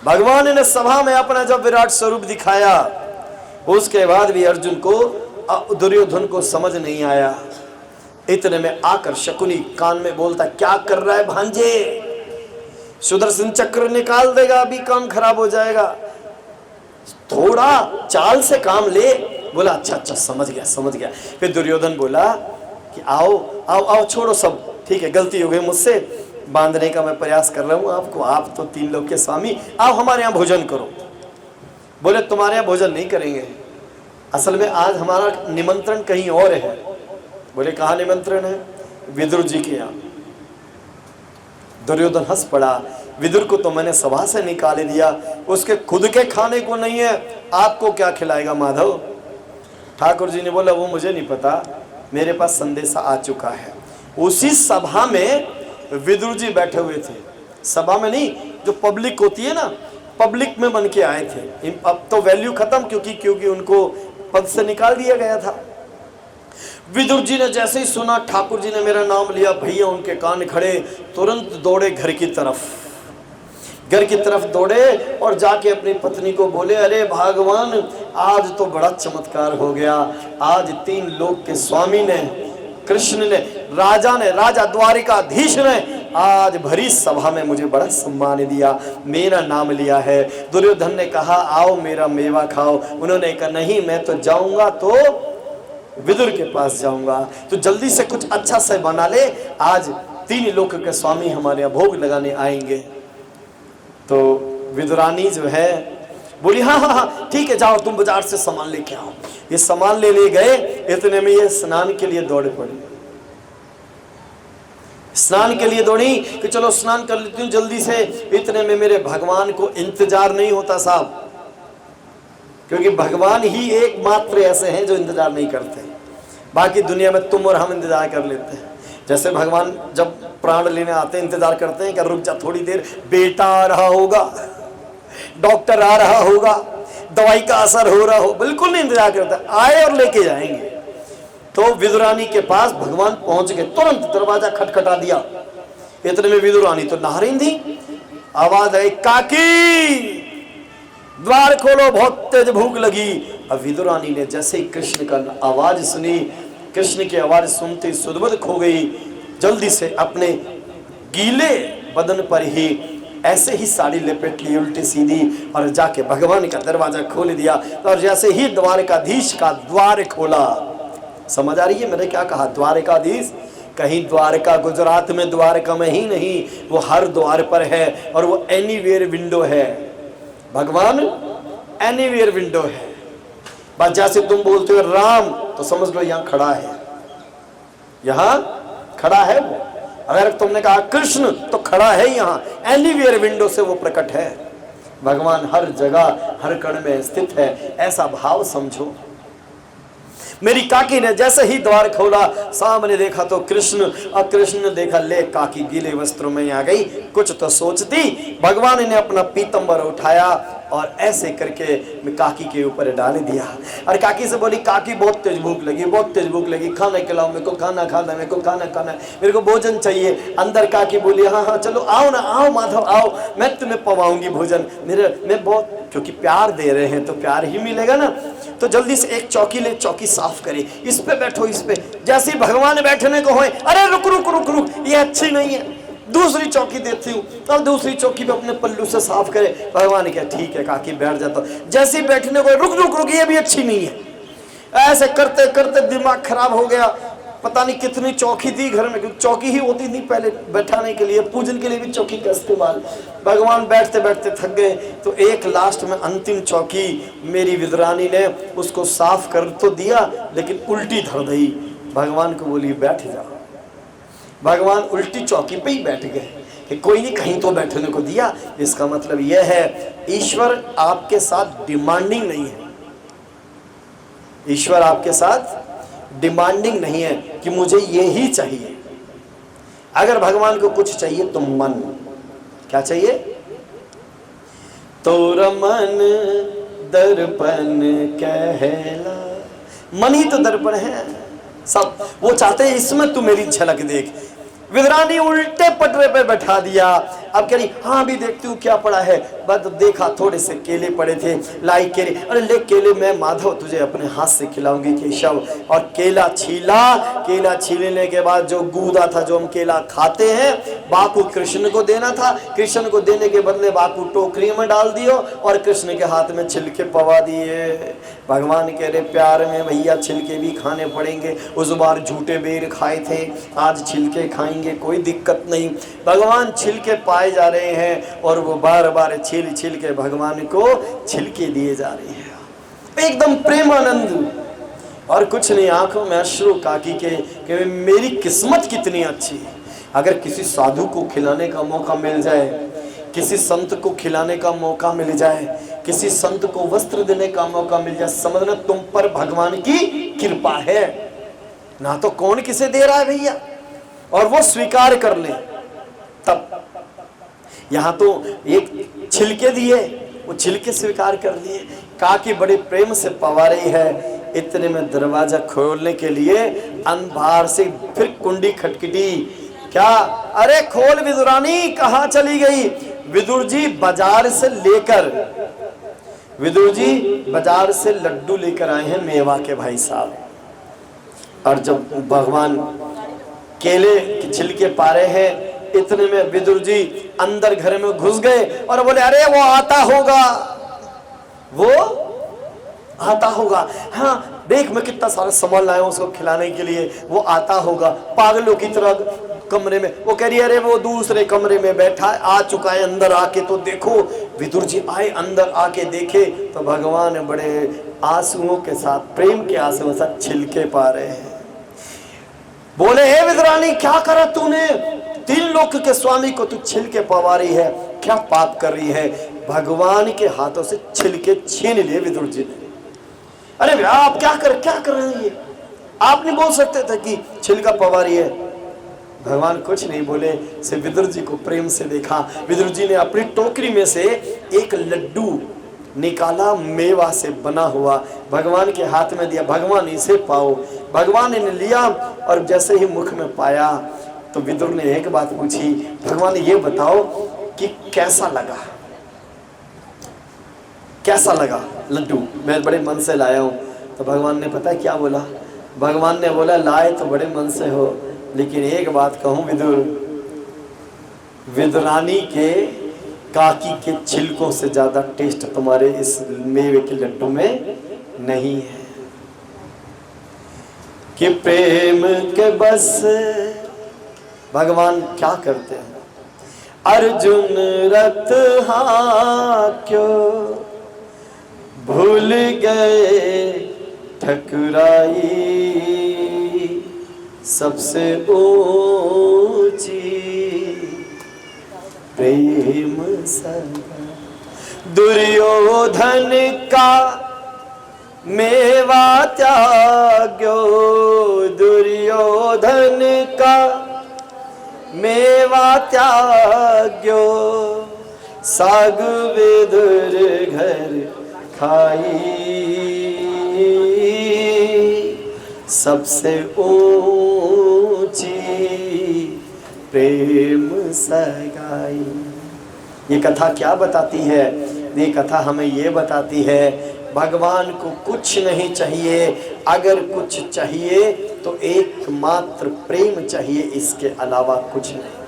भगवान ने सभा में अपना जब विराट स्वरूप दिखाया, उसके बाद भी अर्जुन को, दुर्योधन को समझ नहीं आया। इतने में आकर शकुनी कान में बोलता, क्या कर रहा है भांजे, सुदर्शन चक्र निकाल देगा, अभी काम खराब हो जाएगा, थोड़ा चाल से काम ले। बोला अच्छा अच्छा समझ गया समझ गया। फिर दुर्योधन बोला कि आओ आओ आओ, छोड़ो सब, ठीक है गलती हो गई मुझसे, बांधने का मैं प्रयास कर रहा हूँ आपको, आप तो 3 लोग के स्वामी, आओ हमारे यहाँ भोजन करो। बोले तुम्हारे यहाँ भोजन नहीं करेंगे, असल में आज हमारा निमंत्रण कहीं और है। बोले कहाँ निमंत्रण है? विदुर जी के यहाँ। दुर्योधन हंस पड़ा, विदुर को तो मैंने सभा से निकाल दिया, उसके खुद के खाने को नहीं है, आपको क्या खिलाएगा माधव? ठाकुर जी ने बोला वो मुझे नहीं पता, मेरे पास संदेशा आ चुका है। उसी सभा में विदुर जी बैठे हुए थे, सभा में नहीं, जो पब्लिक होती है ना, पब्लिक में बन के आए थे। अब तो वैल्यू खत्म, क्योंकि उनको पद से निकाल दिया गया था। विदुर जी ने जैसे ही सुना ठाकुर जी ने मेरा नाम लिया, भैया उनके कान खड़े, तुरंत दौड़े घर की तरफ दौड़े और जाके अपनी पत्नी को बोले, अरे भगवान आज तो बड़ा चमत्कार हो गया, आज 3 लोक के स्वामी ने, कृष्ण ने, राजा द्वारिकाधीश ने आज भरी सभा में मुझे बड़ा सम्मान दिया, मेरा नाम लिया है। दुर्योधन ने कहा आओ मेरा मेवा खाओ, उन्होंने कहा नहीं, मैं तो जाऊंगा तो विदुर के पास जाऊंगा, तो जल्दी से कुछ अच्छा से बना ले, आज 3 लोक के स्वामी हमारे यहाँ भोग लगाने आएंगे। तो विदुरानी जो है बोली हाँ हाँ हाँ ठीक है, जाओ तुम बाजार से सामान लेके आओ। ये सामान ले गए, इतने में ये स्नान के लिए दौड़ पड़ी, स्नान के लिए दौड़ी कि चलो स्नान कर लेती हूँ जल्दी से। इतने में मेरे भगवान को इंतजार नहीं होता साहब, क्योंकि भगवान ही एकमात्र ऐसे हैं जो इंतजार नहीं करते, बाकी दुनिया में तुम और हम इंतजार कर लेते हैं। जैसे भगवान जब प्राण लेने आते हैं इंतजार करते हैं कि रुक जा थोड़ी देर, बेटा आ रहा होगा, डॉक्टर आ रहा होगा, दवाई का असर हो रहा हो, बिल्कुल नहीं इंतजार करता, आए और लेके जाएंगे। तो विदुरानी के पास भगवान पहुंच गए, तुरंत दरवाजा खटखटा दिया। इतने में विदुरानी तो नहा रही थी, आवाज आई काकी द्वार खोलो, बहुत तेज भूख लगी। अब विदुरानी ने जैसे ही कृष्ण का आवाज सुनी, कृष्ण की आवाज सुनते सुधबुध खो गई, जल्दी से अपने गीले बदन पर ही ऐसे ही साड़ी लपेट ली उल्टी सीधी और जाके भगवान का दरवाजा खोल दिया। और जैसे ही द्वारकाधीश का द्वार खोला, समझ आ रही है मैंने क्या कहा? द्वारकाधीश, कहीं द्वारका गुजरात में द्वारका में ही नहीं, वो हर द्वार पर है और वो एनीवेयर विंडो है। भगवान एनीवेयर विंडो है। बस जैसे तुम बोलते हो राम, तो समझ लो यहाँ खड़ा है, यहाँ खड़ा है वो। अगर तुमने कहा कृष्ण, तो खड़ा है यहाँ, एनीवेयर विंडो से वो प्रकट है। भगवान हर जगह हर कण में स्थित है, ऐसा भाव समझो। मेरी काकी ने जैसे ही द्वार खोला, सामने देखा तो कृष्ण, और कृष्ण ने देखा ले काकी गीले वस्त्रों में आ गई, कुछ तो सोचती। भगवान ने अपना पीतंबर उठाया और ऐसे करके काकी के ऊपर डाल दिया और काकी से बोली काकी बहुत तेज भूख लगी, बहुत तेज भूख लगी, खाना खिलाओ मेरे को, खाना खाना, मेरे को खाना खाना, मेरे को भोजन चाहिए। अंदर काकी बोली हाँ हाँ चलो आओ ना, आओ माधव आओ, मैं तुम्हें पवाऊंगी भोजन, मैं बहुत, क्योंकि प्यार दे रहे हैं तो प्यार ही मिलेगा ना। तो जल्दी से एक चौकी ले, चौकी साफ करे, इस पे बैठो, इस पे। जैसे ही भगवान बैठने को होए, अरे रुक रुक रुक रुक, ये अच्छी नहीं है, दूसरी चौकी देती हूँ। तब दूसरी चौकी पे अपने पल्लू से साफ करे। भगवान क्या ठीक है काकी बैठ जाता हूँ। जैसे ही बैठने को, रुक रुक रुक, ये भी अच्छी नहीं है। ऐसे करते करते दिमाग खराब हो गया। पता नहीं कितनी चौकी थी घर में, क्योंकि चौकी ही होती थी पहले बैठाने के लिए, पूजन के लिए भी चौकी का इस्तेमाल। भगवान बैठते बैठते थक गए, तो एक लास्ट में अंतिम चौकी मेरी विदुरानी ने उसको साफ कर तो दिया, लेकिन उल्टी धर दी। भगवान को बोली बैठ जा। भगवान उल्टी चौकी पे ही बैठ गए कि कोई नहीं, कहीं तो बैठने को दिया। इसका मतलब यह है ईश्वर आपके साथ डिमांडिंग नहीं है। ईश्वर आपके साथ डिमांडिंग नहीं है कि मुझे ये ही चाहिए। अगर भगवान को कुछ चाहिए तो मन, क्या चाहिए? तोरा मन दर्पण कहला, मन ही तो दर्पण है सब। वो चाहते हैं इसमें तू मेरी झलक देख। विदुरानी उल्टे पटरे पे बैठा दिया। अब कह रही हाँ अभी देखती हूँ क्या पड़ा है। बस देखा थोड़े से केले पड़े थे, लाई केले, अरे ले केले मैं माधव तुझे अपने हाथ से खिलाऊंगी केशव। और केला छीला, केला छीलने के बाद जो गूदा था, जो हम केला खाते हैं, बापू कृष्ण को देना था, कृष्ण को देने के बदले बापू टोकरी में डाल दियो और कृष्ण के हाथ में छिलके पवा दिए। भगवान कह रहे प्यार में भैया छिलके भी खाने पड़ेंगे, उस बार झूठे बेर खाए थे, आज छिलके खाएंगे, कोई दिक्कत नहीं। भगवान छिलके पाए जा रहे हैं और वो बार बार छील छील के भगवान को छिलके दिए जा रहे हैं, एकदम प्रेमानंद और कुछ नहीं। आंखों में अश्रु काकी के कि मेरी किस्मत कितनी अच्छी है। अगर किसी साधु को खिलाने का मौका मिल जाए, किसी संत को खिलाने का मौका मिल जाए, किसी संत को वस्त्र देने का मौका मिल जाए, समझना तुम पर भगवान की कृपा है। ना तो कौन किसे दे रहा है भैया, और वो स्वीकार कर ले तब। यहां तो एक छिलके दिए, वो छिलके स्वीकार कर लिए। काकी बड़े प्रेम से पवा रही है। इतने में दरवाजा खोलने के लिए अंबार से फिर कुंडी खटखटी। क्या, अरे खोल विदुरानी, कहाँ चली गई? विदुर जी बाजार से लड्डू लेकर आए हैं मेवा के भाई साहब। और जब भगवान केले के छिलके पा रहे हैं, इतने में विदुर जी अंदर घर में घुस गए और बोले अरे वो आता होगा, हाँ देख मैं कितना सारा सामान लाया हूं उसको खिलाने के लिए, वो आता होगा। पागलों की तरह कमरे में वो कह रही है अरे वो दूसरे कमरे में बैठा आ चुका है, अंदर आके तो देखो। विदुर जी आए, अंदर आके देखे तो भगवान बड़े आंसुओं के साथ, प्रेम के आंसुओं के साथ छिलके पा रहे हैं। बोले हे विदुरानी क्या करा तूने? 3 लोक के स्वामी को तू छिलके पवा रही है, क्या पाप कर रही है? भगवान के हाथों से छिलके छीन लिए विदुर जी ने। अरे भैया आप क्या कर रहे हैं? आप नहीं बोल सकते थे कि छिलका पवा रही है? भगवान कुछ नहीं बोले, से विदुर जी को प्रेम से देखा। विदुर जी ने अपनी टोकरी में से एक लड्डू निकाला, मेवा से बना हुआ, भगवान के हाथ में दिया, भगवान इसे पाओ। भगवान ने लिया और जैसे ही मुख में पाया तो विदुर ने एक बात पूछी, भगवान ये बताओ कि कैसा लगा लड्डू? मैं बड़े मन से लाया हूँ। तो भगवान ने पता है क्या बोला? भगवान ने बोला लाए तो बड़े मन से हो, लेकिन एक बात कहूँ विदुरानी के काकी के छिलकों से ज्यादा टेस्ट तुम्हारे इस मेवे के लड्डू में नहीं है। कि प्रेम के बस भगवान क्या करते हैं? अर्जुन रथ क्यों भूल गए ठकुराई, सबसे ऊंची प्रेम सगा। दुर्योधन का मेवा त्याग्यो, दुर्योधन का मेवा त्याग्यो, साग विदुर घर खाई, सबसे ऊंची प्रेम सगाई। ये कथा क्या बताती है? ये कथा हमें ये बताती है भगवान को कुछ नहीं चाहिए, अगर कुछ चाहिए तो एकमात्र प्रेम चाहिए, इसके अलावा कुछ नहीं।